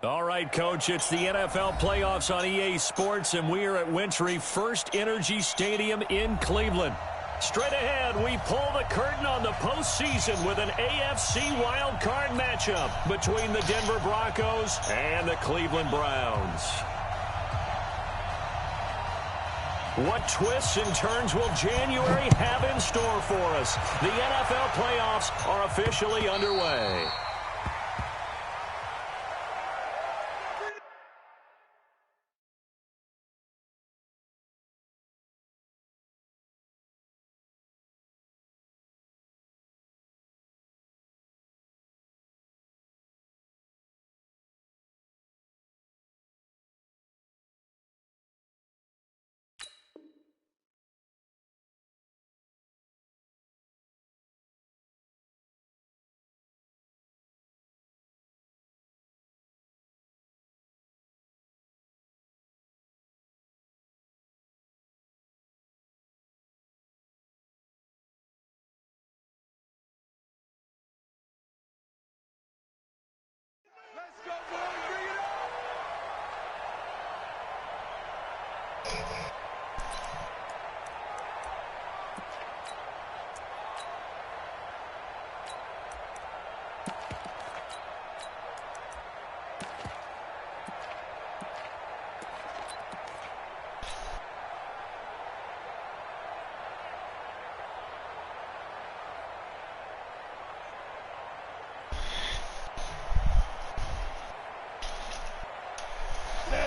All right, Coach, it's the NFL playoffs on EA Sports, and we are at Wintry First Energy Stadium in Cleveland. Straight ahead, we pull the curtain on the postseason with an AFC Wildcard matchup between the Denver Broncos and the Cleveland Browns. What twists and turns will January have in store for us? The NFL playoffs are officially underway.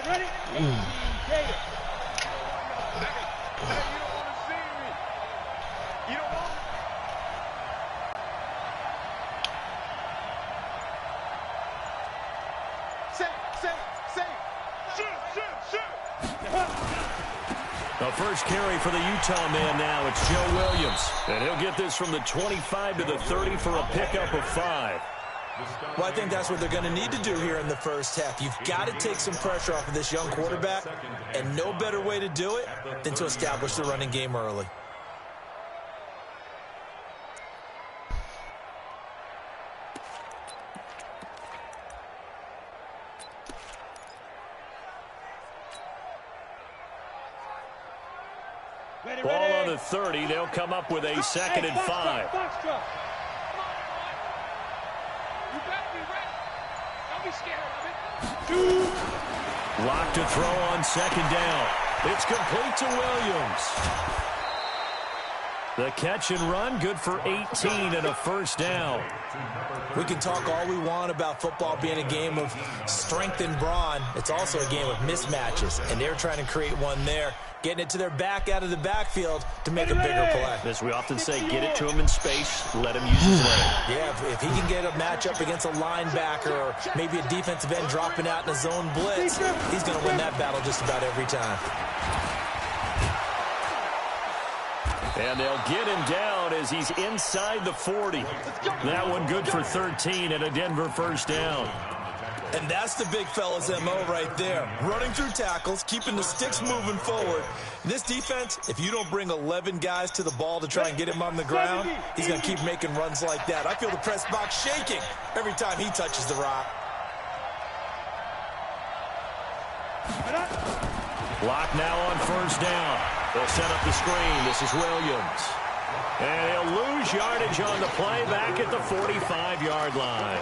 Ready? The first carry for the Utah man now, it's Joe Williams. And he'll get this from the 25 to the 30 for a pickup of 5. Well, I think that's what they're going to need to do here in the first half. You've got to take some pressure off of this young quarterback, and no better way to do it than to establish the running game early. Ball on the 30. They'll come up with a 2nd and 5. Lock to throw on 2nd down. It's complete to Williams. The catch and run, good for 18 and a first down. We can talk all we want about football being a game of strength and brawn. It's also a game of mismatches, and they're trying to create one there, getting it to their back out of the backfield to make a bigger play. As we often say, get it to him in space, let him use his leg. Yeah, if he can get a matchup against a linebacker or maybe a defensive end dropping out in a zone blitz, he's going to win that battle just about every time. And they'll get him down as he's inside the 40. That one good for 13 and a Denver first down. And that's the big fella's MO right there. Running through tackles, keeping the sticks moving forward. This defense, if you don't bring 11 guys to the ball to try and get him on the ground, he's going to keep making runs like that. I feel the press box shaking every time he touches the rock. Block now on first down. They'll set up the screen. This is Williams. And he'll lose yardage on the play back at the 45-yard line.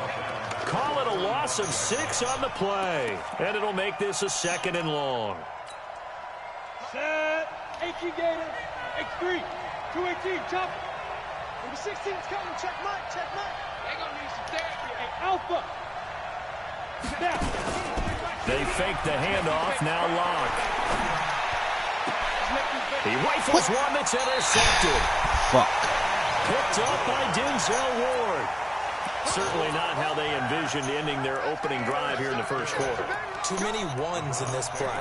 Call it a loss of 6 on the play. And it'll make this a 2nd and long. Set. HE Gator. X3. 218. Chop. Number 16 is coming. Check Mike. Check Mike. They're going to need some therapy. Hey, Alpha. Now. They fake the handoff. Now Lock. He rifles one that's intercepted. Fuck. Picked up by Denzel Ward. Certainly not how they envisioned ending their opening drive here in the first quarter. Too many ones in this play.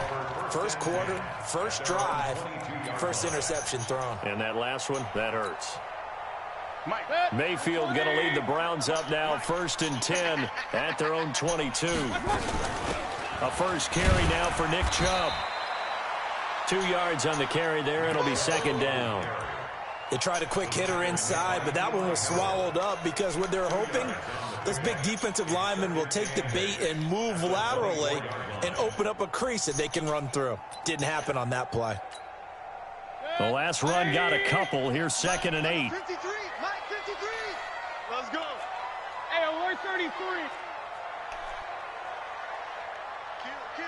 First quarter, first drive, first interception thrown. And that last one, that hurts. Mayfield going to lead the Browns up now, 1st and 10 at their own 22. A first carry now for Nick Chubb. 2 yards on the carry there. It'll be 2nd down. They tried a quick hitter inside, but that one was swallowed up because what they're hoping, this big defensive lineman will take the bait and move laterally and open up a crease that they can run through. Didn't happen on that play. The last run got a couple. Here's 2nd and 8. 53, Mike, 53. Let's go. Hey, alert 33.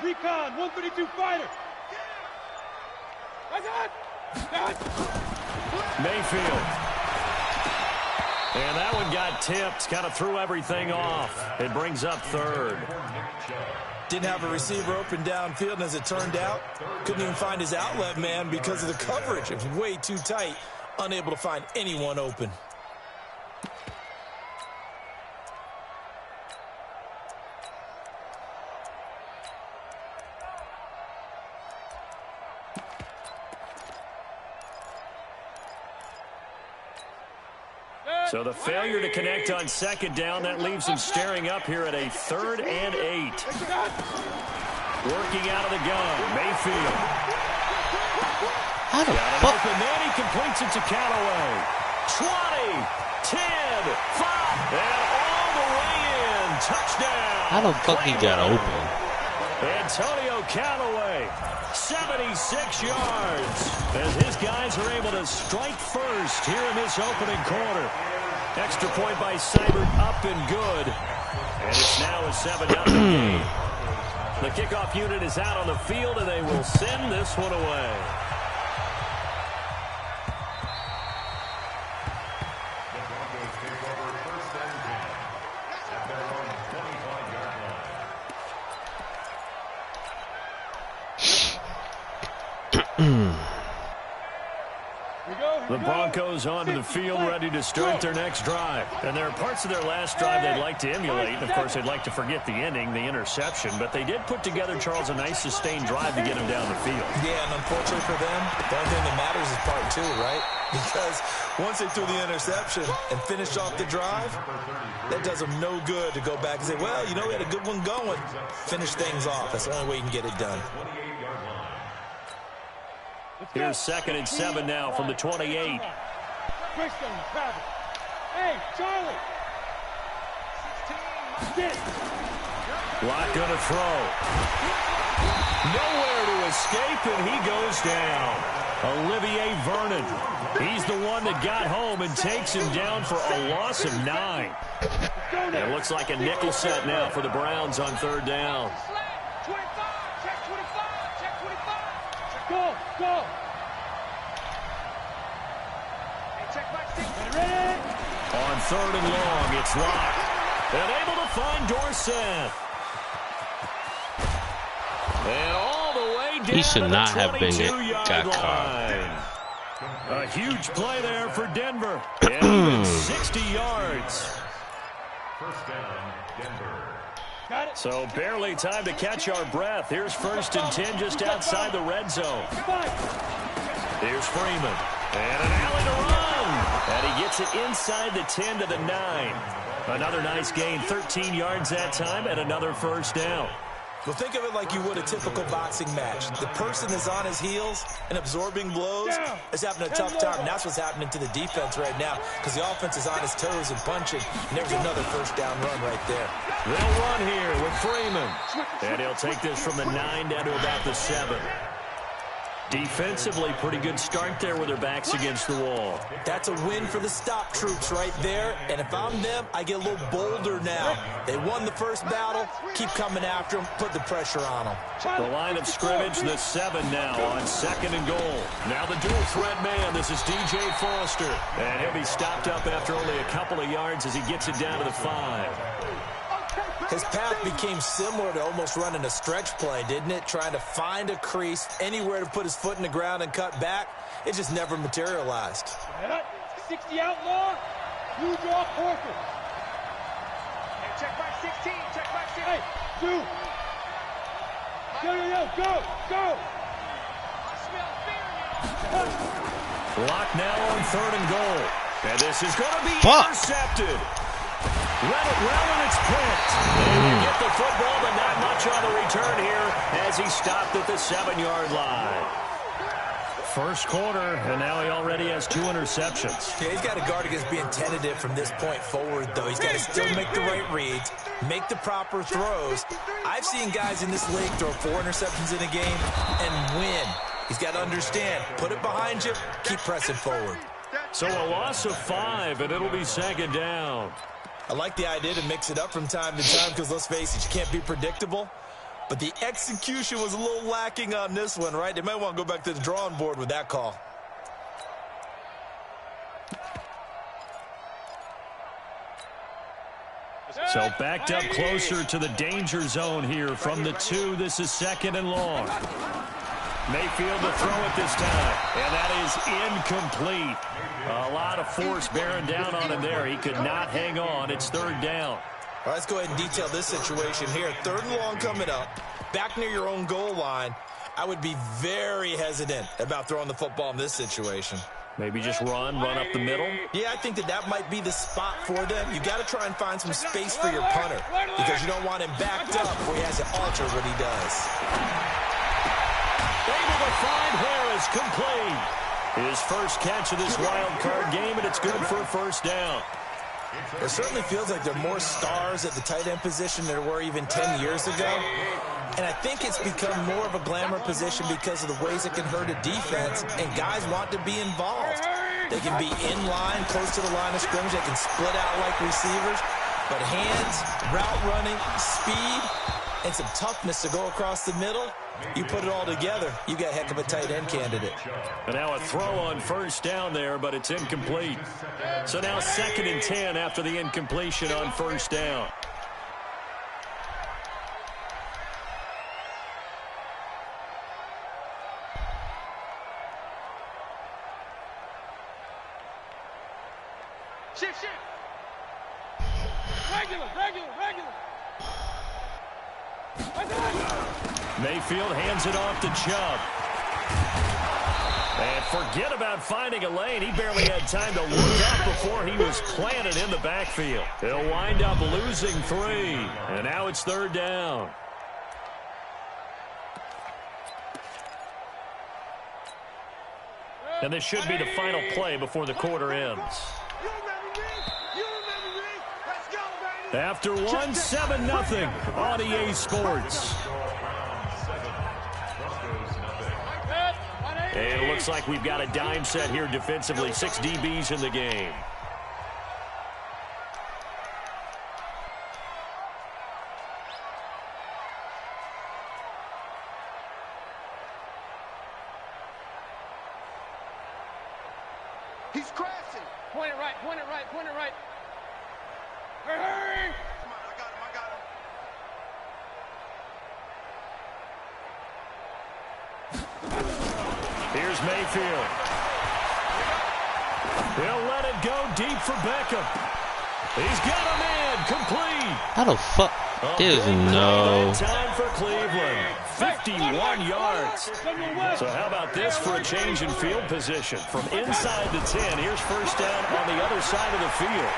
Recon, 132 fighter. That's it. Mayfield. And that one got tipped. Kind of threw everything off. It brings up 3rd. Didn't have a receiver open downfield, and as it turned out, couldn't even find his outlet man because of the coverage. It was way too tight, unable to find anyone open. So the failure to connect on 2nd down, that leaves him staring up here at a 3rd and 8. Working out of the gun, Mayfield. How the fuck? And then he completes it to Callaway. 20, 10, 5, and all the way in. Touchdown. How the fuck he got open? Antonio Callaway, 76 yards. As his guys are able to strike first here in this opening quarter. Extra point by Seibert, up and good. And it's now a 7-0 game. The kickoff unit is out on the field, and they will send this one away. The Broncos onto the field, ready to start their next drive. And there are parts of their last drive they'd like to emulate. Of course, they'd like to forget the ending, the interception. But they did put together, Charles, a nice sustained drive to get him down the field. Yeah, and unfortunately for them, the only thing that matters is part 2, right? Because once they threw the interception and finished off the drive, that does them no good to go back and say, well, you know, we had a good one going. Finish things off. That's the only way you can get it done. Here's 2nd and 7 now from the 28. Hey, Charlie. Locke gonna throw. Nowhere to escape, and he goes down. Olivier Vernon. He's the one that got home and takes him down for a loss of 9. It looks like a nickel set now for the Browns on 3rd down. 25, check 25, check 25. Go, go. Hey, check back 6. Ready? On 3rd and long, it's Locke. And able to find Dorsett. And all the way down He should not have been got line. caught. A huge play there for Denver. And even 60 yards. First down, Denver. So barely time to catch our breath. Here's 1st and 10 just outside the red zone. Here's Freeman. And an alley to run. And he gets it inside the 10 to the 9. Another nice gain, 13 yards that time, and another 1st down. Well, think of it like you would a typical boxing match. The person is on his heels and absorbing blows is having a tough time. And that's what's happening to the defense right now because the offense is on his toes and punching. And there's another 1st down run right there. They'll run here with Freeman. And he'll take this from the 9 down to about the 7. Defensively, pretty good start there with their backs against the wall. That's a win for the stop troops right there. And if I'm them, I get a little bolder now. They won the first battle. Keep coming after them. Put the pressure on them. The line of scrimmage, the 7 now on 2nd and goal. Now the dual threat man. This is DJ Foster. And he'll be stopped up after only a couple of yards as he gets it down to the 5. His path became similar to almost running a stretch play, didn't it? Trying to find a crease, anywhere to put his foot in the ground and cut back. It just never materialized. 60 outlaw, you draw Porter. Hey, check back 16, check back 16. Hey, 2. Go. I smell fear. Lock now on 3rd and goal. And this is going to be intercepted. Read it well, and it's picked. And you get the football, but not much on the return here as he stopped at the 7-yard line. First quarter, and now he already has 2 interceptions. Yeah, he's got to guard against being tentative from this point forward, though. He's got to still make the right reads, make the proper throws. I've seen guys in this league throw 4 interceptions in a game and win. He's got to understand, put it behind you, keep pressing forward. So a loss of 5, and it'll be second down. I like the idea to mix it up from time to time because, let's face it, you can't be predictable. But the execution was a little lacking on this one, right? They might want to go back to the drawing board with that call. So backed up closer to the danger zone here from the 2. This is second and long. Mayfield to throw it this time, and that is incomplete. A lot of force bearing down on him there. He could not hang on. It's third down. All right, let's go ahead and detail this situation here. Third and long coming up, back near your own goal line. I would be very hesitant about throwing the football in this situation. Maybe just run up the middle. Yeah, I think that might be the spot for them. You got to try and find some space for your punter because you don't want him backed up where he has to alter what he does. Able to find Harris, complete. His first catch of this wild card game, and it's good for a first down. It certainly feels like there are more stars at the tight end position than there were even 10 years ago. And I think it's become more of a glamour position because of the ways it can hurt a defense, and guys want to be involved. They can be in line, close to the line of scrimmage. They can split out like receivers. But hands, route running, speed, and some toughness to go across the middle, you put it all together, you got a heck of a tight end candidate. And now a throw on first down there, but it's incomplete. So now second and 10 after the incompletion on first down. Shift. Regular. Mayfield hands it off to Chubb. And forget about finding a lane. He barely had time to look up before he was planted in the backfield. He'll wind up losing 3. And now it's third down. And this should be the final play before the quarter ends. After 1, 7-0 on EA Sports. And it looks like we've got a dime set here defensively. 6 DBs in the game. He's crashing. Point it right. Hurry. Come on, I got him. Here's Mayfield. He'll let it go deep for Beckham. He's got a man, complete. How the fuck? There's no time for Cleveland. 51 yards. So how about this for a change in field position? From inside the 10, here's first down on the other side of the field.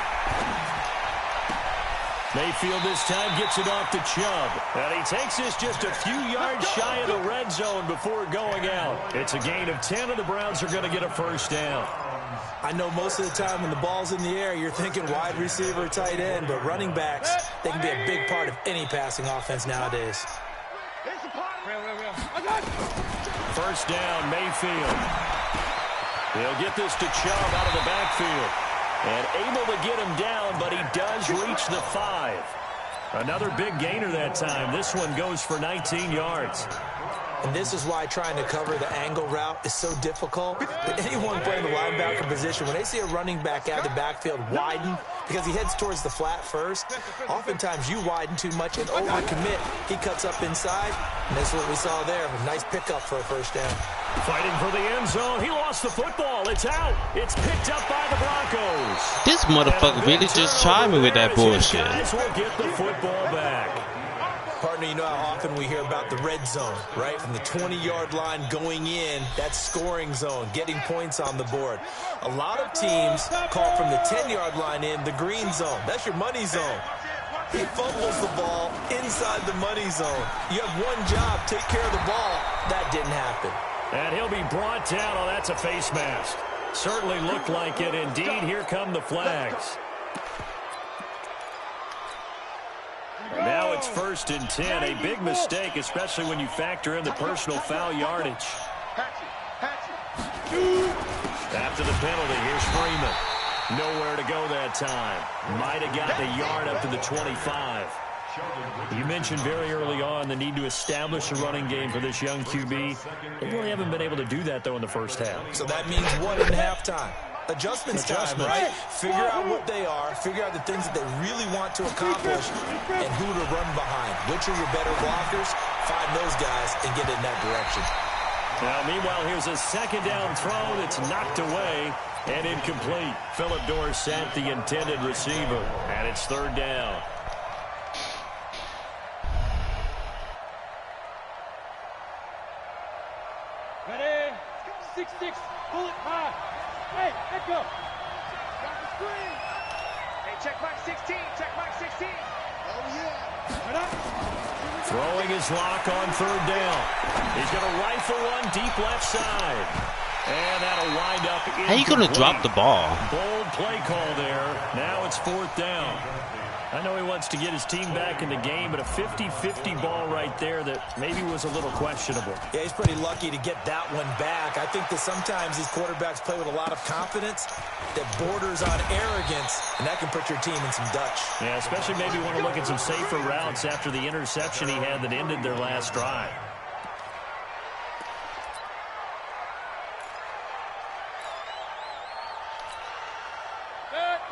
Mayfield this time gets it off to Chubb. And he takes this just a few yards shy of the red zone before going out. It's a gain of 10, and the Browns are going to get a first down. I know most of the time when the ball's in the air, you're thinking wide receiver, tight end, but running backs, they can be a big part of any passing offense nowadays. First down, Mayfield. He'll get this to Chubb out of the backfield. And able to get him down, but he does reach the 5. Another big gainer that time. This one goes for 19 yards. And this is why trying to cover the angle route is so difficult. Anyone playing the linebacker position, when they see a running back out of the backfield widen, because he heads towards the flat first, oftentimes you widen too much and overcommit. He cuts up inside, and that's what we saw there. A nice pickup for a first down. Fighting for the end zone. He lost the football. It's out. It's picked up by the Broncos. This motherfucker really just tried me with that bullshit. Guys will get the football back. Partner, you know how often we hear about the red zone, right? From the 20-yard line going in, that's scoring zone, getting points on the board. A lot of teams call from the 10-yard line in the green zone. That's your money zone. He fumbles the ball inside the money zone. You have one job, take care of the ball. That didn't happen. And he'll be brought down. Oh, that's a face mask. Certainly looked like it. Indeed, here come the flags. And now it's 1st and 10. A big mistake, especially when you factor in the personal foul yardage. After the penalty, here's Freeman. Nowhere to go that time. Might have gotten a yard up to the 25. You mentioned very early on the need to establish a running game for this young QB. They really haven't been able to do that, though, in the first half. So that means what in halftime? Adjustments time, right? Figure out what they are, figure out the things that they really want to accomplish, and who to run behind. Which are your better blockers? Find those guys and get in that direction. Now, meanwhile, here's a 2nd down throw that's knocked away and incomplete. Phillip Dorsett, the intended receiver, and it's 3rd down. Ready? 6-6. Pull it high. Hey, let go. Got the screen. Hey, check Mike 16. Check Mike 16. Oh, yeah. Right up. Throwing his lock on 3rd down. He's going to rifle one deep left side. And that'll wind up incomplete. How you going to drop the ball? Bold play call there. Now it's 4th down. I know he wants to get his team back in the game, but a 50-50 ball right there that maybe was a little questionable. Yeah, he's pretty lucky to get that one back. I think that sometimes these quarterbacks play with a lot of confidence that borders on arrogance, and that can put your team in some Dutch. Yeah, especially maybe want to look at some safer routes after the interception he had that ended their last drive.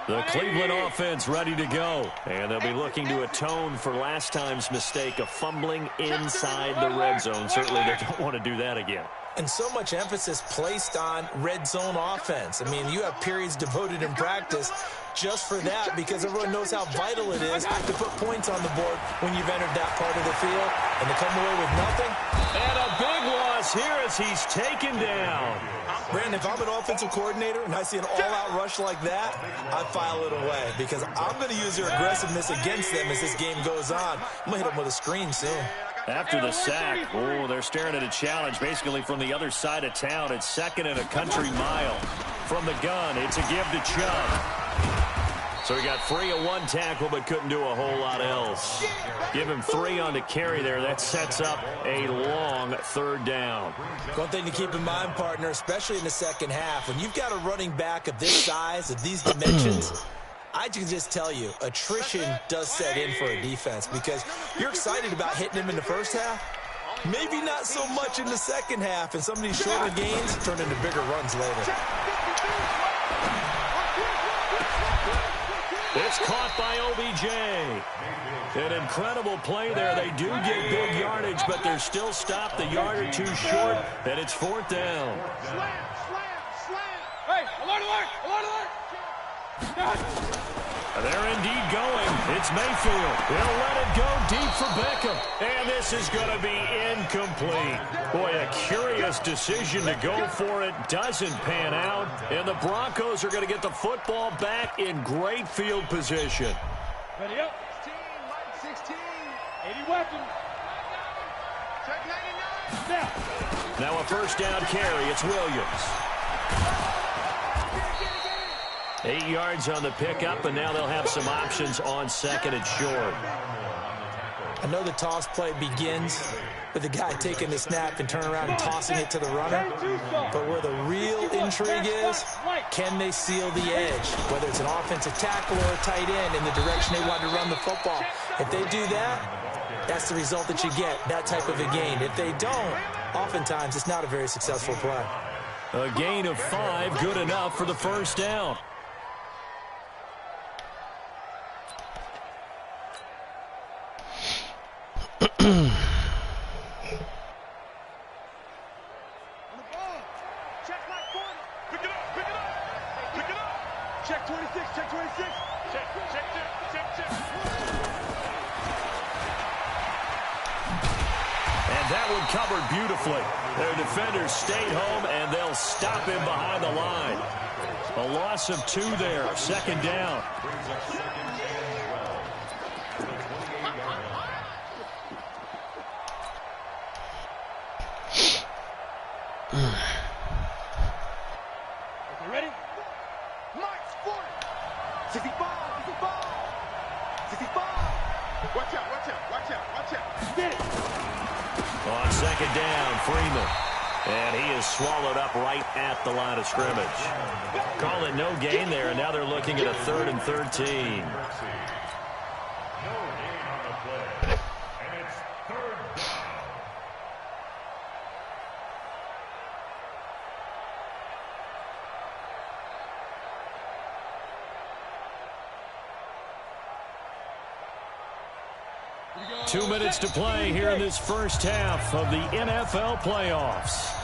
The Cleveland offense ready to go. And they'll be looking to atone for last time's mistake of fumbling inside the red zone. Certainly they don't want to do that again. And so much emphasis placed on red zone offense. I mean, you have periods devoted in practice just for that because everyone knows how vital it is to put points on the board when you've entered that part of the field. And to come away with nothing. And a big loss here as he's taken down. Brandon, if I'm an offensive coordinator and I see an all-out rush like that, I file it away because I'm going to use their aggressiveness against them as this game goes on. I'm going to hit them with a screen soon. After the sack, oh, they're staring at a challenge basically from the other side of town. It's 2nd and a country mile. From the gun, it's a give to Chubb. So he got free of one tackle but couldn't do a whole lot else. Give him 3 on the carry there. That sets up a long 3rd down. One thing to keep in mind, partner, especially in the second half, when you've got a running back of this size, of these dimensions, I can just tell you, attrition does set in for a defense because you're excited about hitting him in the first half. Maybe not so much in the second half, and some of these shorter gains turn into bigger runs later. It's caught by OBJ. An incredible play there. They do get big yardage, but they're still stopped a yard or two short, and it's 4th down. Slam. Hey, alert. They're indeed going. It's Mayfield. He'll let it go deep for Beckham. And this is going to be incomplete. Boy, a curious decision to go for it. Doesn't pan out. And the Broncos are going to get the football back in great field position. Ready up. 16, Mike 16. 80 weapon. Check 99. Now a 1st down carry. It's Williams. 8 yards on the pickup, and now they'll have some options on 2nd and short. I know the toss play begins with the guy taking the snap and turn around and tossing it to the runner. But where the real intrigue is, can they seal the edge? Whether it's an offensive tackle or a tight end in the direction they want to run the football. If they do that, that's the result that you get, that type of a gain. If they don't, oftentimes it's not a very successful play. A gain of 5, good enough for the 1st down. Covered beautifully. Their defenders stayed home, and they'll stop him behind the line. A loss of 2 there. 2nd down. ready? March 40. 65, 65, 65. Watch out, watch out, watch out, watch out. Get it. On second down, Freeman. And he is swallowed up right at the line of scrimmage. Call it no gain there, and now they're looking at a 3rd and 13. 2 minutes to play here in this first half of the NFL playoffs.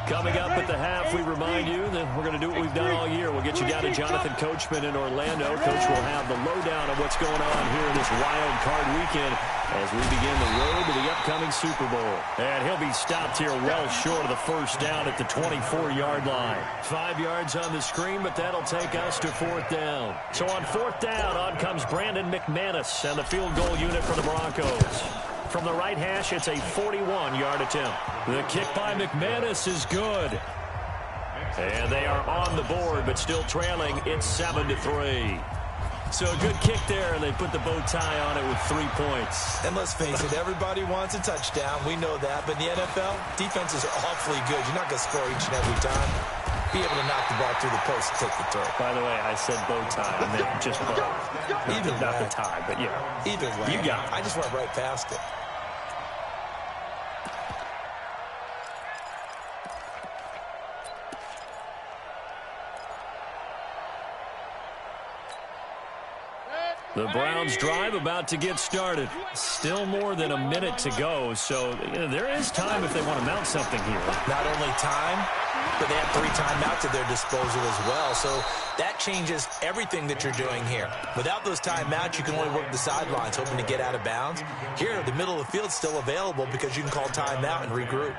Coming up at the half, we remind you that we're going to do what we've done all year. We'll get you down to Jonathan Coachman in Orlando. Coach will have the lowdown of what's going on here in this wild card weekend as we begin the road to the upcoming Super Bowl. And he'll be stopped here well short of the first down at the 24-yard line. 5 yards on the screen, but that'll take us to 4th down. So on 4th down, on comes Brandon McManus and the field goal unit for the Broncos. From the right hash, it's a 41-yard attempt. The kick by McManus is good. And they are on the board, but still trailing. It's 7-3. So a good kick there, and they put the bow tie on it with 3 points. And let's face it, everybody wants a touchdown. We know that. But in the NFL, defenses are awfully good. You're not going to score each and every time. Be able to knock the ball through the post and take the throw. By the way, I said bow tie. I meant just bow. Not the tie, but yeah. Either way. You got it. I just went right past it. The Browns drive about to get started. Still more than a minute to go, so there is time if they want to mount something here. Not only time, but they have 3 timeouts at their disposal as well, so that changes everything that you're doing here. Without those timeouts, you can only work the sidelines, hoping to get out of bounds. Here, the middle of the field's still available because you can call timeout and regroup.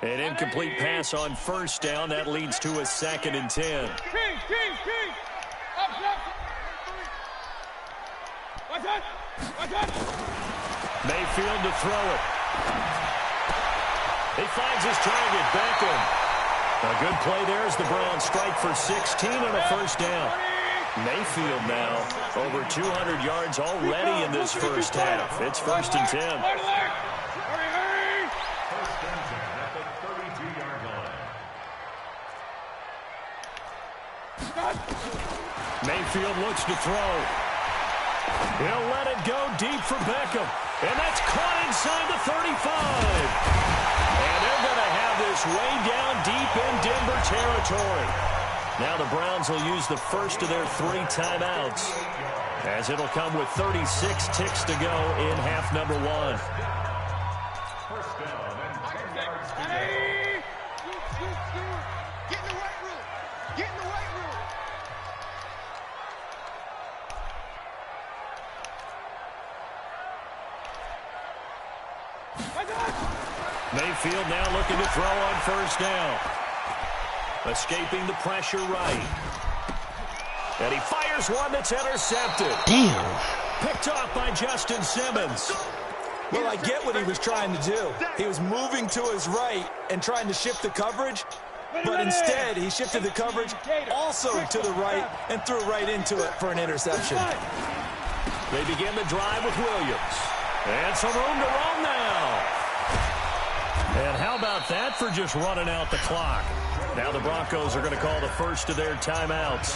An incomplete pass on first down. That leads to a 2nd and 10. Mayfield to throw it. He finds his target, Beckham. A good play there as the Browns strike for 16 and a first down. Mayfield now over 200 yards already in this first half. It's 1st and 10. Mayfield looks to throw. He'll let it go deep for Beckham. And that's caught inside the 35. And they're going to have this way down deep in Denver territory. Now the Browns will use the first of their 3 timeouts, as it'll come with 36 ticks to go in half number 1. Mayfield now looking to throw on first down. Escaping the pressure right. And he fires one that's intercepted. Damn. Picked off by Justin Simmons. Well, I get what he was trying to do. He was moving to his right and trying to shift the coverage, but instead he shifted the coverage also to the right and threw right into it for an interception. They begin the drive with Williams. And some room to roam now. And how about that for just running out the clock? Now the Broncos are going to call the first of their timeouts,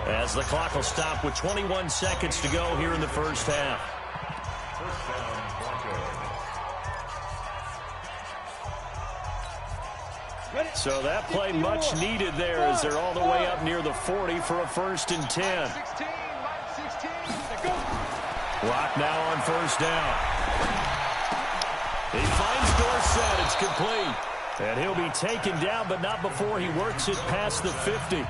as the clock will stop with 21 seconds to go here in the first half. So that play much needed there, as they're all the way up near the 40 for a 1st and 10. Rock now on first down. He finds Dorsett. It's complete. And he'll be taken down, but not before he works it past the 50.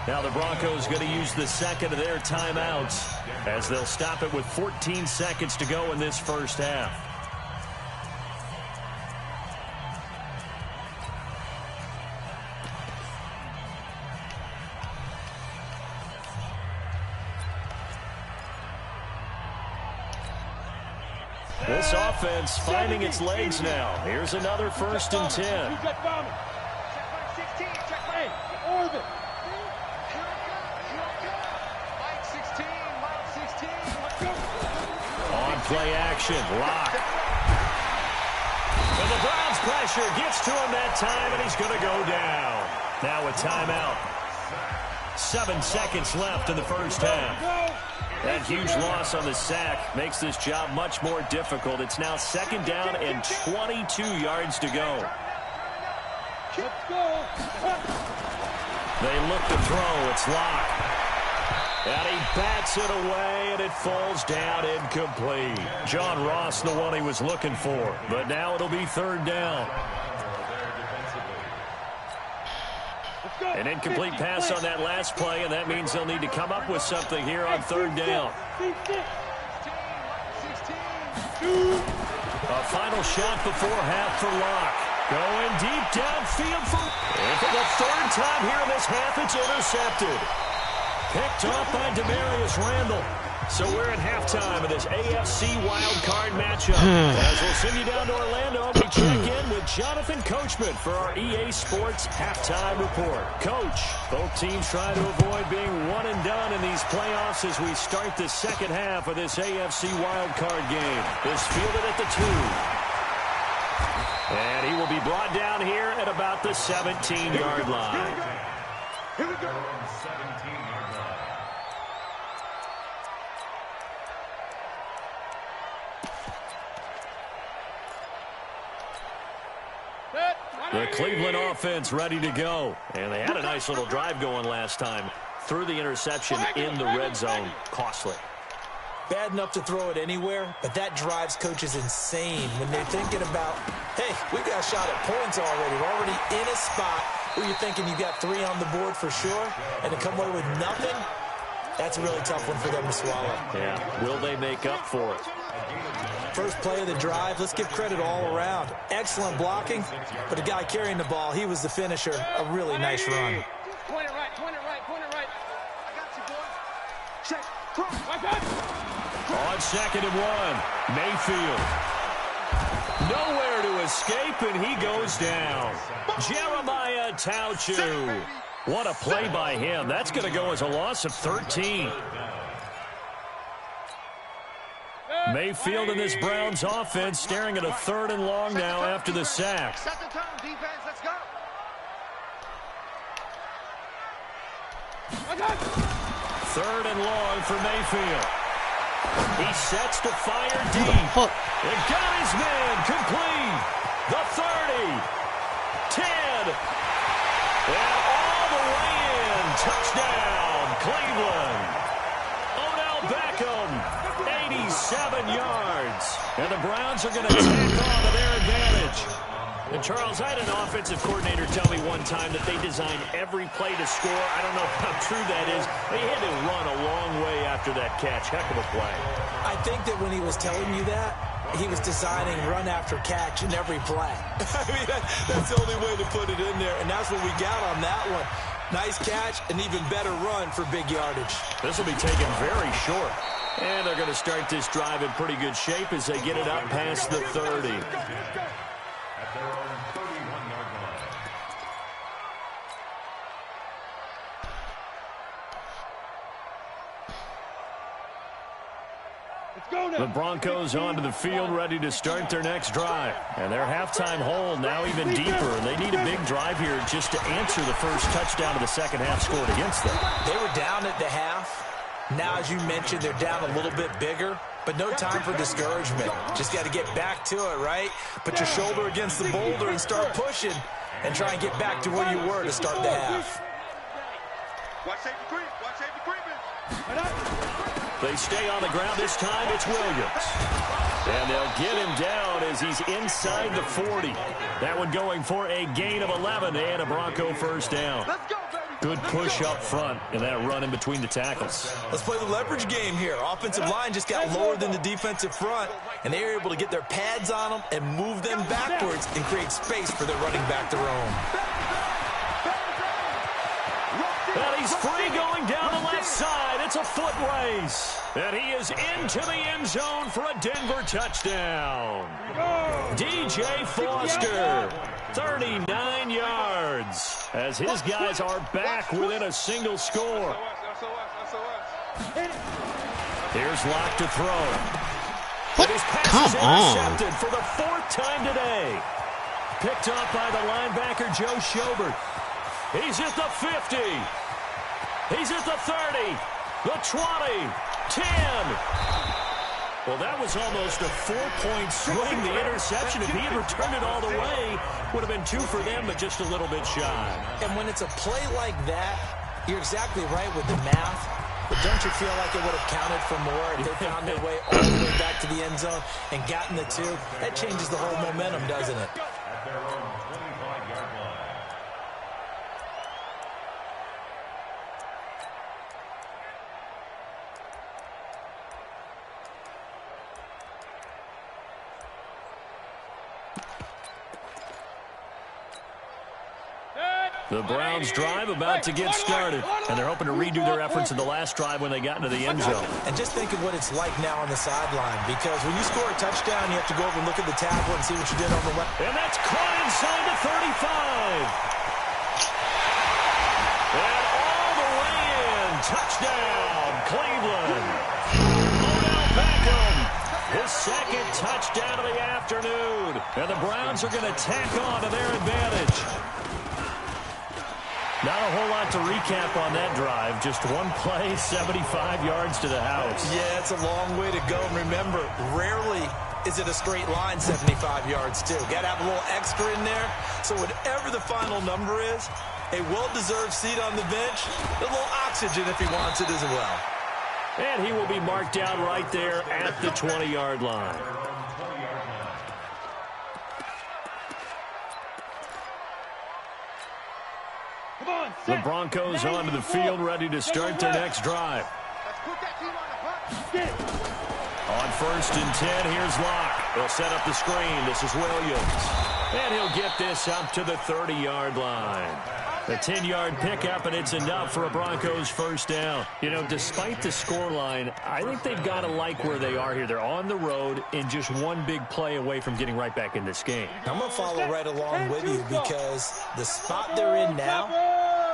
Now the Broncos going to use the 2nd of their timeouts, as they'll stop it with 14 seconds to go in this first half. This offense finding its legs now. Here's another 1st and 10. On play action, lock. And the Browns pressure gets to him that time, and he's going to go down. Now a timeout. 7 seconds left in the first half. That huge loss on the sack makes this job much more difficult. It's now 2nd down and 22 yards to go. They look to throw. It's locked. And he bats it away, and it falls down incomplete. John Ross, the one he was looking for. But now it'll be 3rd down. An incomplete pass on that last play, and that means they'll need to come up with something here on 3rd down. A final shot before half for Locke. Going deep downfield and for the 3rd time here in this half, it's intercepted. Picked off by Demarius Randall. So we're at halftime of this AFC Wildcard matchup. As we'll send you down to Orlando, we check in with Jonathan Coachman for our EA Sports Halftime Report. Coach, both teams try to avoid being one and done in these playoffs as we start the 2nd half of this AFC Wildcard game. This fielded at the 2. And he will be brought down here at about the 17-yard line. Here we go. The Cleveland offense ready to go. And they had a nice little drive going last time. Threw the interception in the red zone. Costly. Bad enough to throw it anywhere, but that drives coaches insane when they're thinking about, hey, we've got a shot at points already. We're already in a spot where you're thinking you got 3 on the board for sure, and to come away with nothing, that's a really tough one for them to swallow. Yeah, will they make up for it? First play of the drive, let's give credit all around. Excellent blocking, but the guy carrying the ball, he was the finisher. A really nice run. Point it right, point it right, point it right. I got you, boy. Check. I got you. On 2nd and 1, Mayfield. Nowhere to escape, and he goes down. Jeremiah Tauchu. What a play by him. That's going to go as a loss of 13. Mayfield and this Browns offense staring at a 3rd and long now after the sack. Set the tone, defense, let's go. 3rd and long for Mayfield. He sets to fire deep. And got his man complete. The 30. 10. And all the way in. Touchdown, Cleveland. Odell Beckham, 87 yards. And the Browns are going to take on to their advantage. And, Charles, I had an offensive coordinator tell me one time that they design every play to score. I don't know how true that is. They had to run a long way after that catch. Heck of a play. I think that when he was telling you that, he was designing run after catch in every play. I mean, that's the only way to put it in there, and that's what we got on that one. Nice catch, an even better run for big yardage. This will be taken very short. And they're going to start this drive in pretty good shape as they get it up past the 30. The Broncos onto the field ready to start their next drive. And their halftime hole now even deeper. And they need a big drive here just to answer the first touchdown of the 2nd half scored against them. They were down at the half. Now, as you mentioned, they're down a little bit bigger. But no time for discouragement. Just got to get back to it, right? Put your shoulder against the boulder and start pushing. And try and get back to where you were to start the half. Watch safety creep. Watch safety creeping. They stay on the ground. This time it's Williams. And they'll get him down as he's inside the 40. That one going for a gain of 11 and a Bronco 1st down. Let's go, baby. Good push up front and that run in between the tackles. Let's play the leverage game here. Offensive line just got lower than the defensive front, and they were able to get their pads on them and move them backwards and create space for their running back to roam. And he's free going down the left side. It's a foot race. And he is into the end zone for a Denver touchdown. DJ Foster, 39 yards, as his guys are back within a single score. Here's Locke to throw. What? Come on. Intercepted for the 4th time today. Picked up by the linebacker, Joe Schobert. He's at the 50. He's at the 30. The 20. 10. Well, that was almost a 4-point swing. The interception, if he had returned it all the way, would have been 2 for them, but just a little bit shy. And when it's a play like that, you're exactly right with the math. But don't you feel like it would have counted for more if they found their way all the way back to the end zone and gotten the 2? That changes the whole momentum, doesn't it? The Browns drive about to get started, and they're hoping to redo their efforts in the last drive when they got into the end zone. And just think of what it's like now on the sideline, because when you score a touchdown, you have to go over and look at the tackle and see what you did on the way. And that's caught inside the 35. And all the way in. Touchdown, Cleveland. Odell Beckham, his 2nd touchdown of the afternoon. And the Browns are going to tack on to their advantage. Not a whole lot to recap on that drive. Just one play, 75 yards to the house. Yeah, it's a long way to go. And remember, rarely is it a straight line 75 yards, too. Got to have a little extra in there. So whatever the final number is, a well-deserved seat on the bench, a little oxygen if he wants it as well. And he will be marked down right there at the 20-yard line. The Broncos onto the field, ready to start their next drive. On 1st and 10, here's Locke. They'll set up the screen. This is Williams. And he'll get this up to the 30-yard line. A 10-yard pickup, and it's enough for a Broncos first down. You know, despite the scoreline, I think they've got to like where they are here. They're on the road and just one big play away from getting right back in this game. I'm going to follow right along with you because the spot they're in now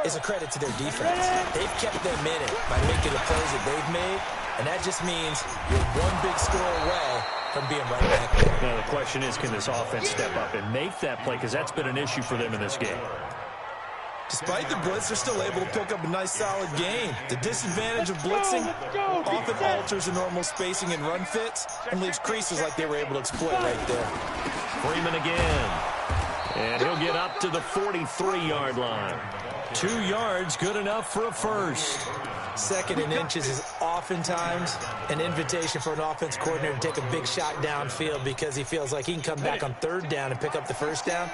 is a credit to their defense. They've kept them in it by making the plays that they've made, and that just means you're one big score away from being right back there. Now, the question is, can this offense step up and make that play? Because that's been an issue for them in this game. Despite the blitz, they're still able to pick up a nice, solid game. The disadvantage of blitzing often alters the normal spacing and run fits and leaves creases like they were able to exploit right there. Freeman again. And he'll get up to the 43-yard line. 2 yards, good enough for a first. 2nd and inches is oftentimes an invitation for an offense coordinator to take a big shot downfield because he feels like he can come back on 3rd down and pick up the first down.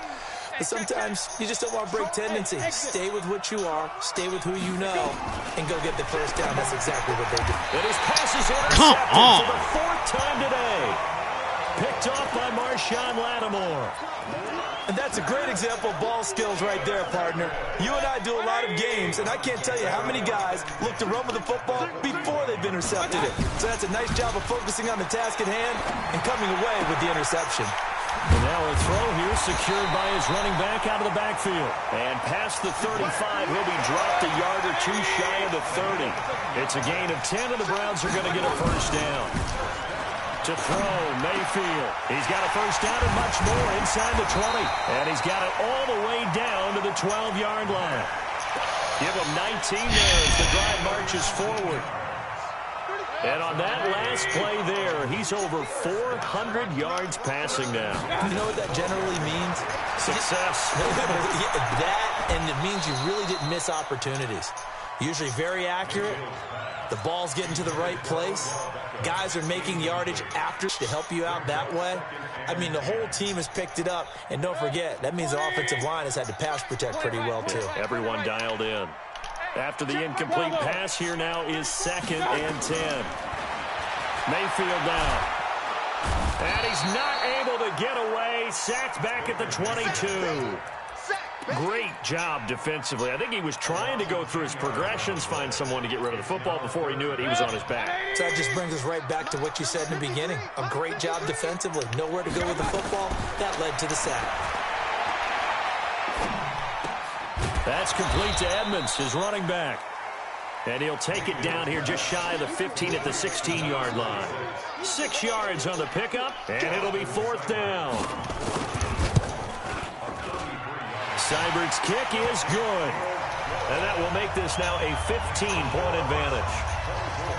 But sometimes you just don't want to break tendency. Stay with what you are, stay with who you know, and go get the first down. That's exactly what they do. And his pass is intercepted for the 4th time today. Picked off by Marshawn Lattimore. And that's a great example of ball skills right there, partner. You and I do a lot of games, and I can't tell you how many guys look to run with the football before they've intercepted it. So that's a nice job of focusing on the task at hand and coming away with the interception. And now a throw here secured by his running back out of the backfield. And past the 35, he'll be dropped a yard or 2 shy of the 30. It's a gain of 10, and the Browns are going to get a first down. To throw, Mayfield. He's got a first down and much more inside the 20. And he's got it all the way down to the 12-yard line. Give him 19 there as the drive marches forward. And on that last play there, he's over 400 yards passing now. You know what that generally means? Success. That, and it means you really didn't miss opportunities. Usually very accurate. The ball's getting to the right place. Guys are making yardage after to help you out that way. I mean, the whole team has picked it up. And don't forget, that means the offensive line has had to pass protect pretty well, too. Everyone dialed in. After the incomplete pass, here now is 2nd and 10. Mayfield now. And he's not able to get away. Sacked back at the 22. Great job defensively. I think he was trying to go through his progressions, find someone to get rid of the football. Before he knew it, he was on his back. So that just brings us right back to what you said in the beginning. A great job defensively. Nowhere to go with the football. That led to the sack. That's complete to Edmonds, his running back. And he'll take it down here just shy of the 15 at the 16-yard line. 6 yards on the pickup, and it'll be 4th down. Seibert's kick is good. And that will make this now a 15-point advantage.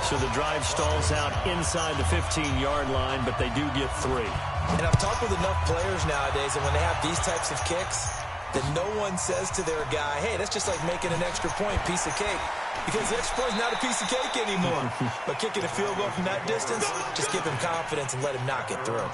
So the drive stalls out inside the 15-yard line, but they do get 3. And I've talked with enough players nowadays, and when they have these types of kicks, that no one says to their guy, hey, that's just like making an extra point, piece of cake. Because the extra point is not a piece of cake anymore. But kicking a field goal from that distance, just give him confidence and let him knock it through.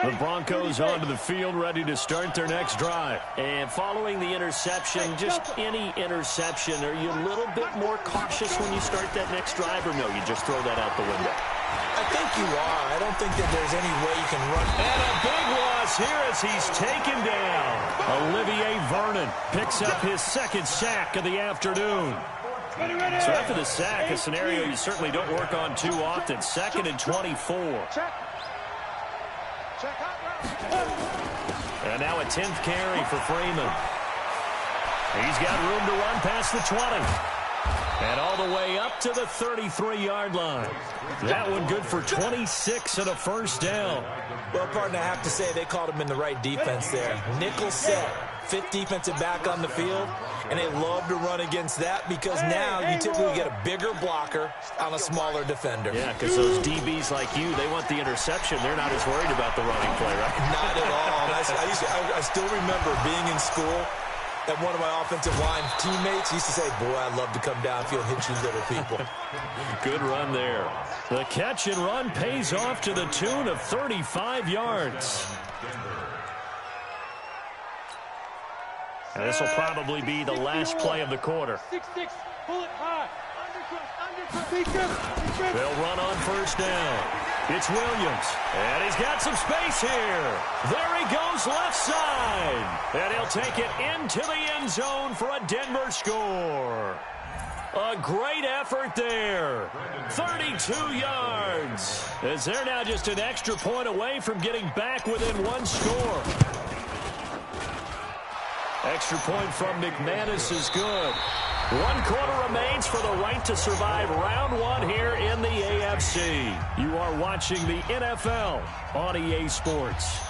The Broncos onto the field, ready to start their next drive. And following the interception, just any interception, are you a little bit more cautious when you start that next drive, or no, you just throw that out the window? I think you are. I don't think that there's any way you can run. And a big loss here as he's taken down. Olivier Vernon picks up his 2nd sack of the afternoon. So after the sack, a scenario you certainly don't work on too often. 2nd and 24. And now a 10th carry for Freeman. He's got room to run past the 20. And all the way up to the 33-yard line. That one good for 26 and a 1st down. Well, partner, I have to say they called him in the right defense there. Nickel set, 5th defensive back on the field, and they love to run against that because now you typically get a bigger blocker on a smaller defender. Yeah, because those DBs like you, they want the interception. They're not as worried about the running play, right? Not at all. I still remember being in school, and one of my offensive line teammates used to say, boy, I'd love to come downfield and hit you little people. Good run there. The catch and run pays off to the tune of 35 yards. And this will probably be the last play of the quarter. 6-6, pull it high. Undercut. They'll run on 1st down. It's Williams, and he's got some space here. There he goes left side. And he'll take it into the end zone for a Denver score. A great effort there. 32 yards. As they're now just an extra point away from getting back within 1 score. Extra point from McManus is good. 1 quarter remains for the right to survive round 1 here in the AFC. You are watching the NFL on EA Sports.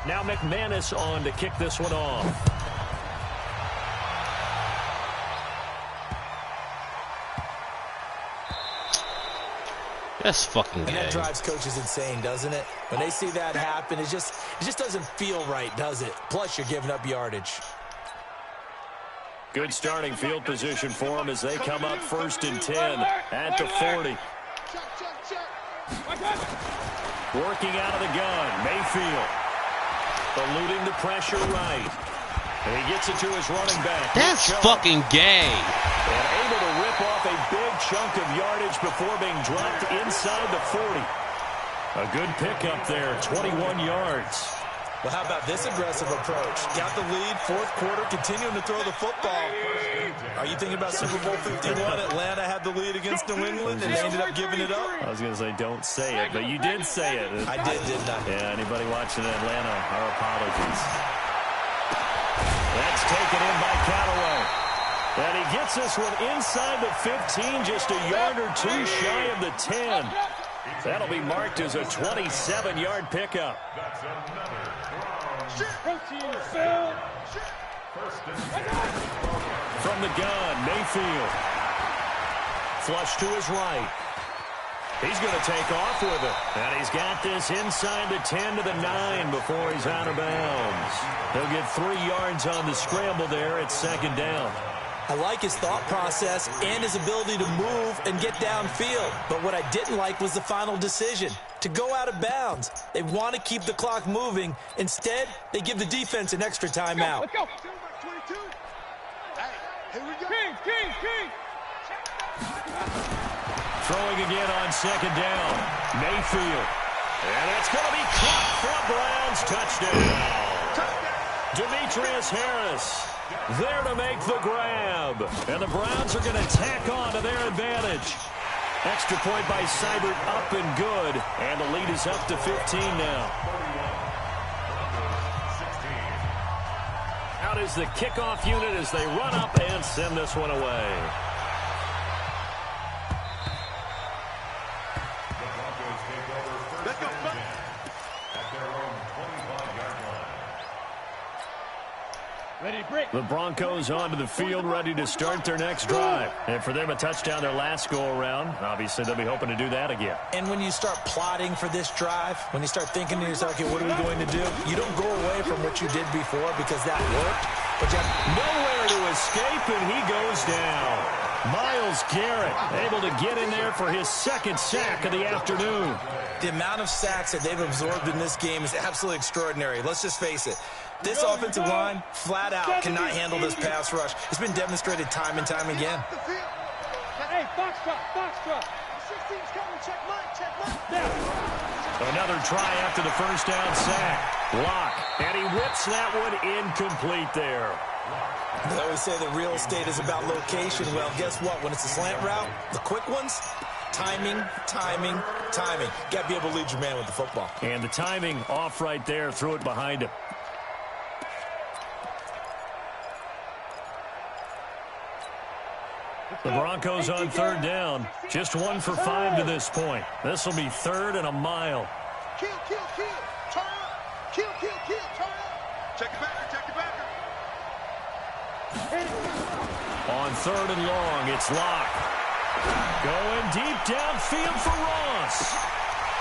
Now McManus on to kick this one off. That's fucking gay. And that drives coaches insane, doesn't it? When they see that happen, it just doesn't feel right, does it? Plus, you're giving up yardage. Good starting field position for them as they come up 1st and 10 at the 40. Working out of the gun, Mayfield. Eluding the pressure right. And he gets it to his running back. That's fucking gay. And able to rip off a big chunk of yardage before being dropped inside the 40. A good pickup there, 21 yards. Well, how about this aggressive approach? Got the lead, 4th quarter, continuing to throw the football. Are you thinking about Super Bowl 51? Atlanta had the lead against New England, and they ended up giving it up? I was going to say don't say it, but you did say it. I did, didn't I? Yeah, anybody watching Atlanta, our apologies. That's taken in by Callaway. And he gets this one inside the 15, just a yard or 2 shy of the 10. That'll be marked as a 27-yard pickup. From the gun, Mayfield. Flush to his right. He's going to take off with it. And he's got this inside the 10 to the 9 before he's out of bounds. He'll get 3 yards on the scramble there at 2nd down. I like his thought process and his ability to move and get downfield. But what I didn't like was the final decision, to go out of bounds. They want to keep the clock moving. Instead, they give the defense an extra timeout. Let's go. 22. Hey, here we go. King. Throwing again on second down. Mayfield. And that's going to be caught for a Browns touchdown. Demetrius Harris there to make the grab. And the Browns are going to tack on to their advantage. Extra point by Seibert, up and good. And the lead is up to 15 now. Out is the kickoff unit as they run up and send this one away. The Broncos onto the field, ready to start their next drive. And for them, a touchdown their last go-around. Obviously, they'll be hoping to do that again. And when you start plotting for this drive, when you start thinking to yourself, okay, what are we going to do? You don't go away from what you did before because that worked. But you have nowhere to escape, and he goes down. Myles Garrett able to get in there for his second sack of the afternoon. The amount of sacks that they've absorbed in this game is absolutely extraordinary. Let's just face it. This offensive line, flat out, cannot handle this pass rush. It's been demonstrated time and time again. Hey, box drop. 16's coming, check mine. Another try after the first down sack. Block, and he whips that one incomplete there. They always say that real estate is about location. Well, guess what? When it's a slant route, the quick ones, timing. Got to be able to lead your man with the football. And the timing off right there. Threw it behind him. The Broncos on third down. Just 1 for 5 to this point. This will be third and a mile. Kill. Turn up. Kill. Turn up. Check it back. On third and long, it's Locke. Going deep downfield for Ross.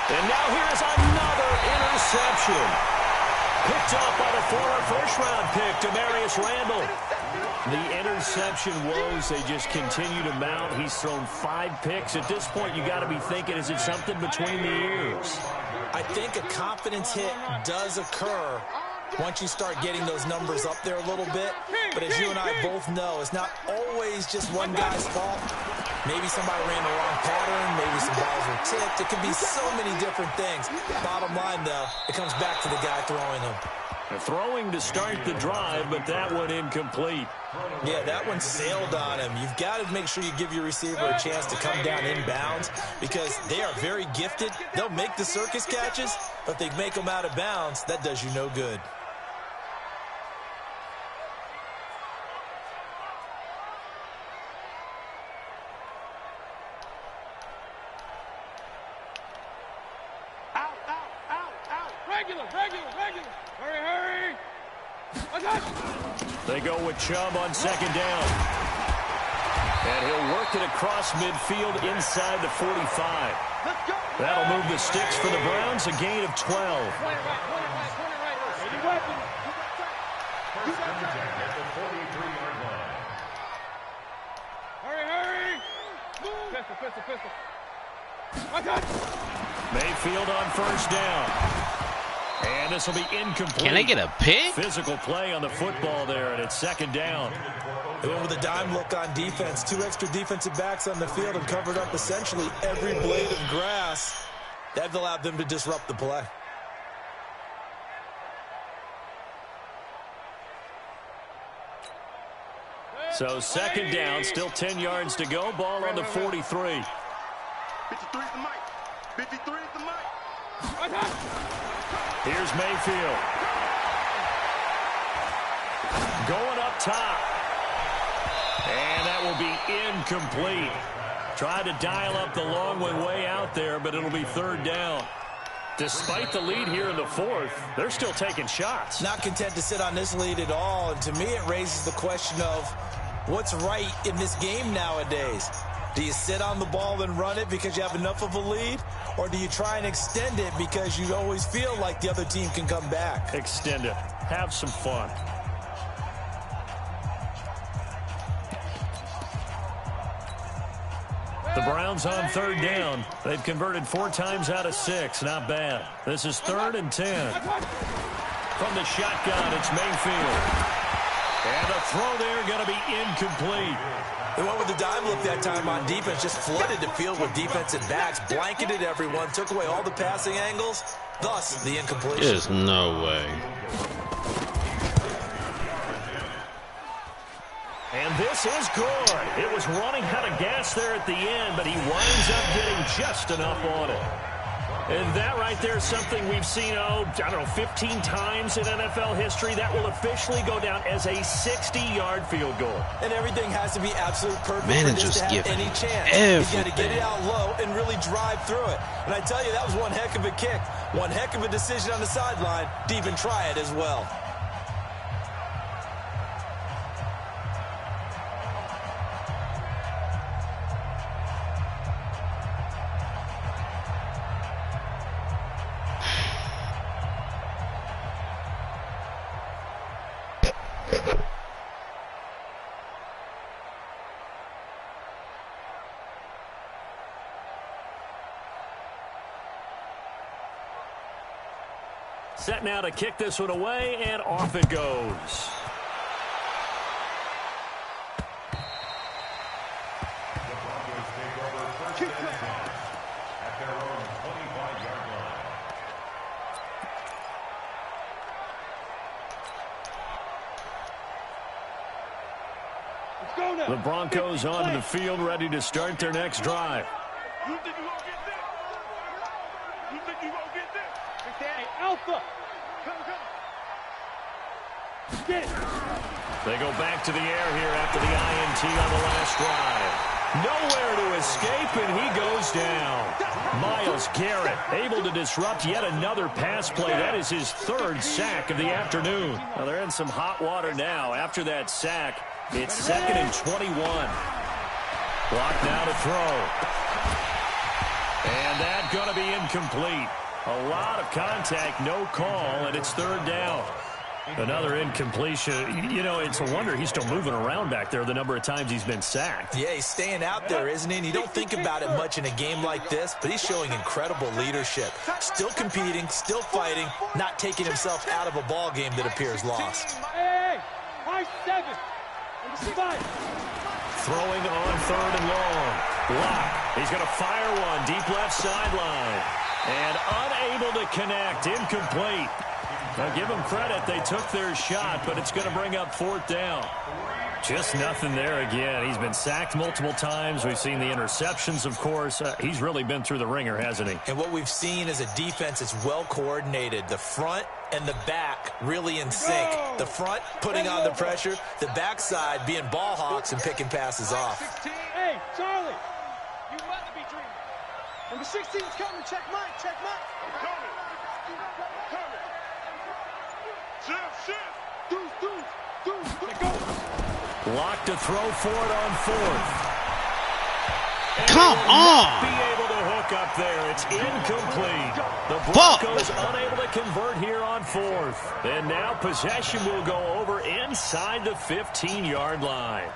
And now here's another interception. Picked up by the former first-round pick, Demarius Randall. The interception woes, they just continue to mount. He's thrown 5 picks. At this point, you got to be thinking, is it something between the ears? I think a confidence hit does occur once you start getting those numbers up there a little bit. But as you and I both know, it's not always just one guy's fault. Maybe somebody ran the wrong pattern. Maybe some balls were tipped. It could be so many different things. Bottom line, though, it comes back to the guy throwing them. Throwing to start the drive, but that one incomplete. Yeah, that one sailed on him. You've got to make sure you give your receiver a chance to come down inbounds because they are very gifted. They'll make the circus catches, but they make them out of bounds. That does you no good. Regular. Hurry. They go with Chubb on second down. And he'll work it across midfield inside the 45. That'll move the sticks for the Browns, a gain of 12. Hurry. Pistol. Mayfield on first down. And this will be incomplete. Can I get a pick? Physical play on the football there, and it's second down. They went with a dime look on defense. 2 extra defensive backs on the field and covered up essentially every blade of grass. That allowed them to disrupt the play. So second down, still 10 yards to go. Ball on the 43. 53 is the mic. 53 is the mic. Here's Mayfield. Going up top. And that will be incomplete. Tried to dial up the long way out there, but it'll be third down. Despite the lead here in the fourth, they're still taking shots. Not content to sit on this lead at all. And to me, it raises the question of what's right in this game nowadays. Do you sit on the ball and run it because you have enough of a lead? Or do you try and extend it because you always feel like the other team can come back? Extend it. Have some fun. The Browns on third down. They've converted 4 times out of 6. Not bad. This is 3rd and 10. From the shotgun, it's Mayfield. And the throw there going to be incomplete. They went with the dime look that time on defense, just flooded the field with defensive backs, blanketed everyone, took away all the passing angles, thus the incompletion. There's no way. And this is good. It was running out of gas there at the end, but he winds up getting just enough on it. And that right there is something we've seen, 15 times in NFL history. That will officially go down as a 60-yard field goal. And everything has to be absolute perfect Man, for this just to have give any chance. everything. He's got to get it out low and really drive through it. And I tell you, that was one heck of a kick. One heck of a decision on the sideline to even try it as well. Set now to kick this one away, and off it goes. The Broncos onto the field, ready to start their next drive. You think you gonna get this? You think you gonna get this? Hey, Alpha! Come. Get it! They go back to the air here after the INT on the last drive. Nowhere to escape, and he goes down. Myles Garrett able to disrupt yet another pass play. That is his 3rd sack of the afternoon. Well, they're in some hot water now. After that sack, it's 2nd and 21. Block now to throw. And that's going to be incomplete. A lot of contact, no call, and it's 3rd down. Another incompletion. You know, it's a wonder he's still moving around back there the number of times he's been sacked. Yeah, he's staying out there, isn't he? And you don't think about it much in a game like this, but he's showing incredible leadership. Still competing, still fighting, not taking himself out of a ball game that appears lost. Hey, high 7. Throwing on 3rd and long. Block. He's going to fire one deep left sideline. And unable to connect. Incomplete. Now, give them credit. They took their shot, but it's going to bring up 4th down. Just nothing there again. He's been sacked multiple times. We've seen the interceptions, of course. He's really been through the ringer, hasn't he? And what we've seen is a defense that's well coordinated. The front and the back really in sync. The front putting on the pressure. The backside being ball hawks and picking passes off. Hey, Charlie. You must be dreaming. Number 16's coming. Check mine. Check mine. Coming. Shift. Deuce. Go. Block to throw for it on 4th. Come on! Be able to hook up there. It's incomplete. The Broncos unable to convert here on 4th. And now possession will go over inside the 15-yard line.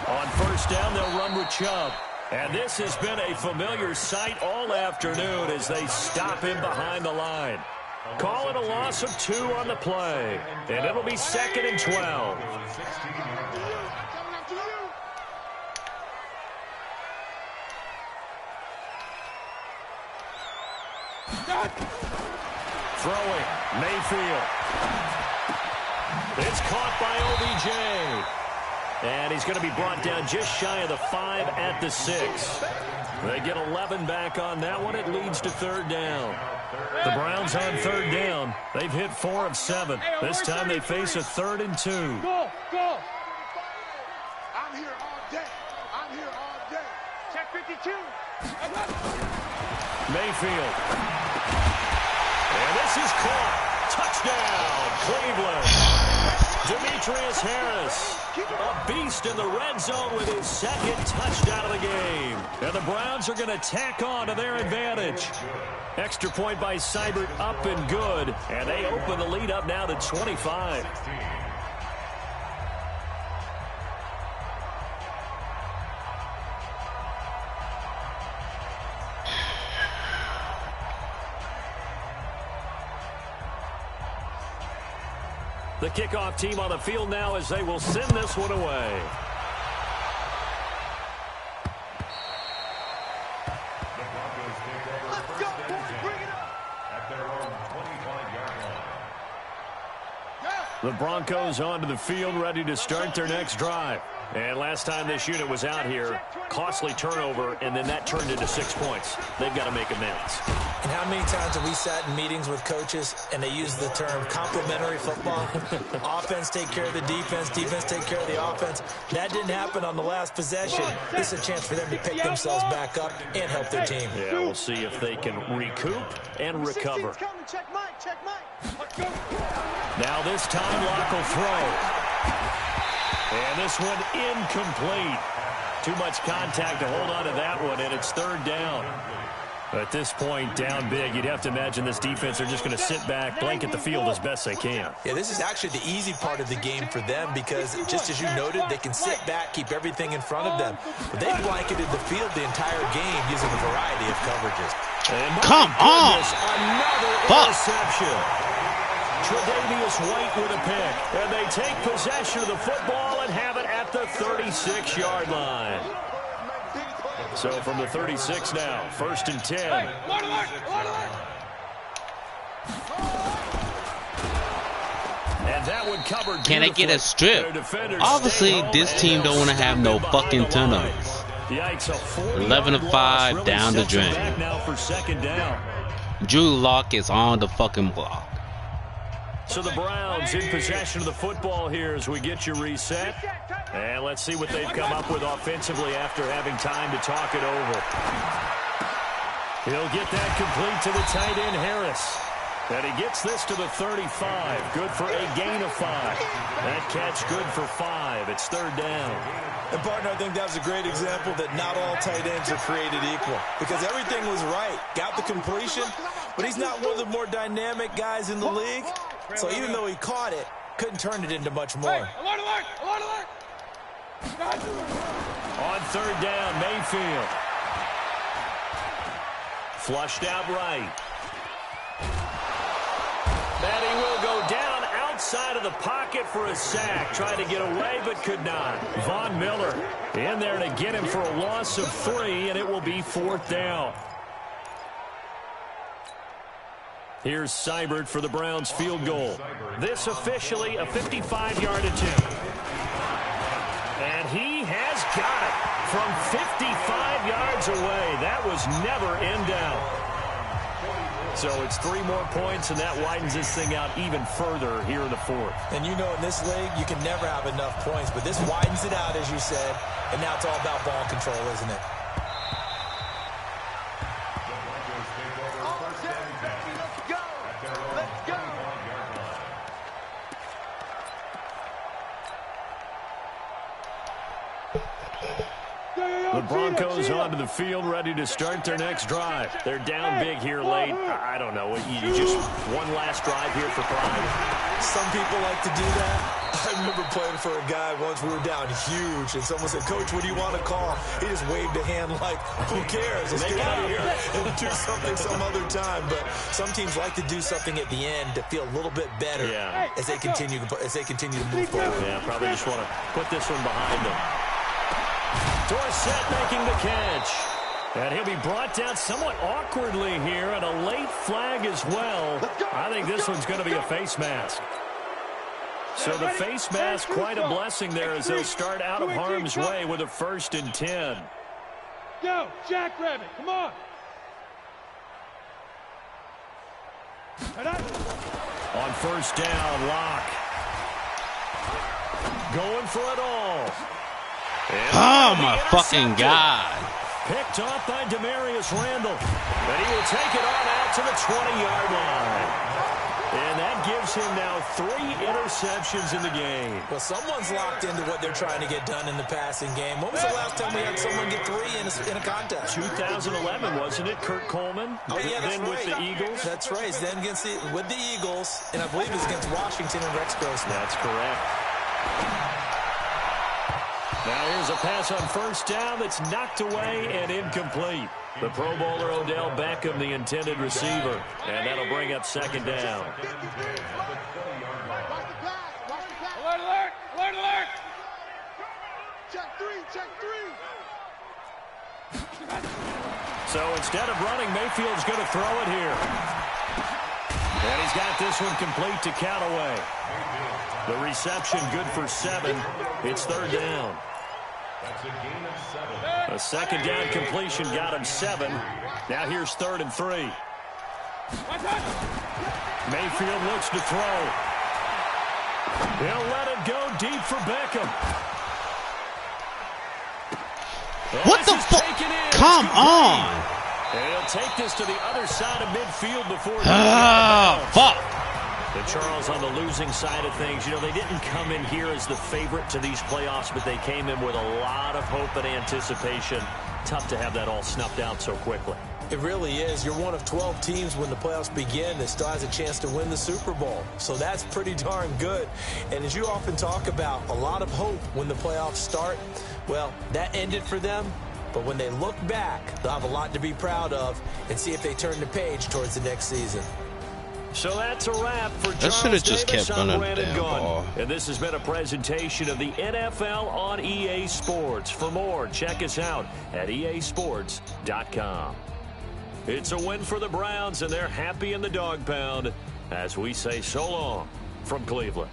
On 1st down, they'll run with Chubb. And this has been a familiar sight all afternoon as they stop him behind the line. Call it a loss of 2 on the play. And it'll be 2nd and 12. Throwing, Mayfield. It's caught by OBJ. And he's going to be brought down just shy of the 5 at the 6. They get 11 back on that one. It leads to 3rd down. The Browns on 3rd down. They've hit 4 of 7. This time they face a 3rd and 2. Go. I'm here all day. Check 52. Mayfield. And this is caught. Touchdown, Cleveland. Demetrius Harris, a beast in the red zone with his second touchdown of the game. And the Browns are going to tack on to their advantage. Extra point by Seibert, up and good. And they open the lead up now to 25. The kickoff team on the field now as they will send this one away. Let's go, boys, bring it up. At their own 25-yard line. The Broncos onto the field, ready to start their next drive. And last time this unit was out here, costly turnover, and then that turned into 6 points. They've got to make amends. And how many times have we sat in meetings with coaches and they use the term complementary football? Offense take care of the defense, defense take care of the offense. That didn't happen on the last possession. This is a chance for them to pick themselves back up and help their team. Yeah, we'll see if they can recoup and recover. Check Mike. Let's go. Now this time Locke will throw. And this one incomplete. Too much contact to hold on to that one, and it's third down. At this point, down big, you'd have to imagine this defense are just going to sit back, blanket the field as best they can. Yeah, this is actually the easy part of the game for them because, just as you noted, they can sit back, keep everything in front of them. But they blanketed the field the entire game using a variety of coverages. And come on! Another interception. Tre'Davious White with a pick. And they take possession of the football and have it at the 36-yard line. So from the 36 now, 1st and 10. And that one covered. Can they get a strip? Obviously, this team don't want to have no fucking turnovers. 11-5 down the drain. Now for 2nd down. Drew Lock is on the fucking block. So the Browns in possession of the football here as we get you reset. And let's see what they've come up with offensively after having time to talk it over. He'll get that complete to the tight end, Harris. And he gets this to the 35. Good for a gain of 5. That catch good for 5. It's 3rd down. And, partner, I think that was a great example that not all tight ends are created equal. Because everything was right. Got the completion, but he's not one of the more dynamic guys in the league. So even though he caught it, couldn't turn it into much more. Alert! On 3rd down, Mayfield. Flushed out right. And he will go down outside of the pocket for a sack. Tried to get away, but could not. Von Miller in there to get him for a loss of 3, and it will be 4th down. Here's Seibert for the Browns field goal. This officially a 55-yard attempt. And he has got it from 55 yards away. That was never in doubt. So it's 3 more points, and that widens this thing out even further here in the 4th. And you know, in this league, you can never have enough points, but this widens it out, as you said, and now it's all about ball control, isn't it? The Broncos onto the field, ready to start their next drive. They're down big here late. I don't know. You just one last drive here for pride. Some people like to do that. I remember playing for a guy once. We were down huge, and someone said, "Coach, what do you want to call?" He just waved a hand like, "Who cares? Let's get out of here and do something some other time." But some teams like to do something at the end to feel a little bit better as they continue to move forward. Yeah, probably just want to put this one behind them. Dorsett making the catch. And he'll be brought down somewhat awkwardly here, and a late flag as well. I think this one's going to be a face mask. So the face mask, quite a blessing there as they'll start out of harm's way with a 1st and 10. Go, Jackrabbit, come on. On 1st down, Locke. Going for it all. Oh, my fucking God. Picked off by Demarius Randall. But he will take it on out to the 20-yard line. And that gives him now 3 interceptions in the game. Well, someone's locked into what they're trying to get done in the passing game. When was the last time we had someone get 3 in a contest? 2011, wasn't it, Kurt Coleman? Oh, yeah, that's then right. with the Eagles. That's right. Then with the Eagles, and I believe it was against Washington and Rex Grossman. That's correct. Now here's a pass on first down that's knocked away and incomplete. The Pro Bowler Odell Beckham, the intended receiver. And that'll bring up second down. Alert, alert, alert, alert. Check 3, check 3. So instead of running, Mayfield's going to throw it here. And he's got this one complete to Callaway. The reception good for 7. It's third down. A second down completion got him 7. Now here's 3rd and 3. Mayfield looks to throw. He'll let it go deep for Beckham. What the fuck? Come on. And he'll take this to the other side of midfield before. Fuck. The Charles on the losing side of things. You know, they didn't come in here as the favorite to these playoffs, but they came in with a lot of hope and anticipation. Tough to have that all snuffed out so quickly. It really is. You're one of 12 teams when the playoffs begin that still has a chance to win the Super Bowl. So that's pretty darn good. And as you often talk about, a lot of hope when the playoffs start. Well, that ended for them. But when they look back, they'll have a lot to be proud of and see if they turn the page towards the next season. So that's a wrap for That should have Charles just Davis. kept I'm running the Brandon damn Gunn. ball. And this has been a presentation of the NFL on EA Sports. For more, check us out at easports.com. It's a win for the Browns, and they're happy in the dog pound as we say so long from Cleveland.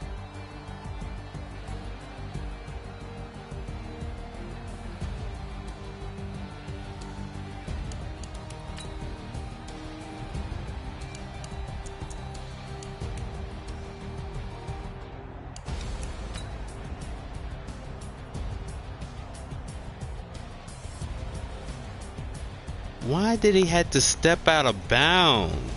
Why did he have to step out of bounds?